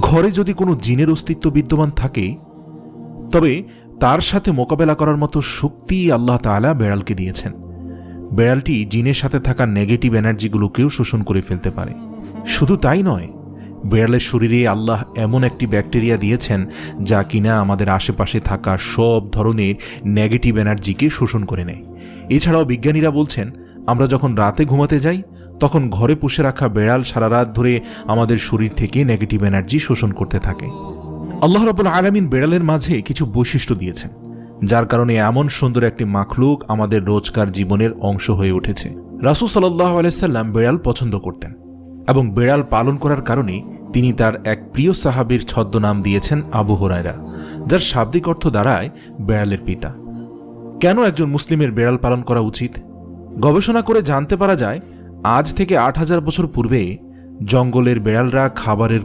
ঘরে যদি কোনো জিনের অস্তিত্ব বিদ্যমান থাকে তবে তার সাথে মোকাবেলা করার মতো শক্তি আল্লাহ তাআলা বেড়ালকে দিয়েছেন। বেড়ালটি জিনের সাথে থাকা নেগেটিভ এনার্জিগুলোকেও শোষণ করে ফেলতে পারে। শুধু তাই নয়, বেড়ালের শরীরে আল্লাহ এমন একটি ব্যাকটেরিয়া দিয়েছেন যা কিনা আমাদের আশেপাশে থাকা সব ধরনের নেগেটিভ এনার্জিকে শোষণ করে নেয়। এছাড়াও বিজ্ঞানীরা বলছেন, আমরা যখন রাতে ঘুমাতে যাই তখন ঘরে পুষে রাখা বেড়াল সারা রাত ধরে আমাদের শরীর থেকে নেগেটিভ এনার্জি শোষণ করতে থাকে। আল্লাহ রাব্বুল আলামিন বেড়ালের মাঝে কিছু বৈশিষ্ট্য দিয়েছেন, যার কারণে এমন সুন্দর একটি মাখলুক আমাদের রোজকার জীবনের অংশ হয়ে উঠেছে। রাসূল সাল্লাল্লাহু আলাইহি সাল্লাম বেড়াল পছন্দ করতেন এবং বেড়াল পালন করার কারণে তিনি তার এক প্রিয় সাহাবীর ছদ্মনাম দিয়েছেন আবু হুরায়রা, যার শাব্দিক অর্থ দাঁড়ায় বেড়ালের পিতা। কেন একজন মুসলিমের বেড়াল পালন করা উচিত? গবেষণা করে জানতে পারা যায়, আজ থেকে ৮,০০০ বছর পূর্বে জঙ্গলের বেড়ালরা খাবারের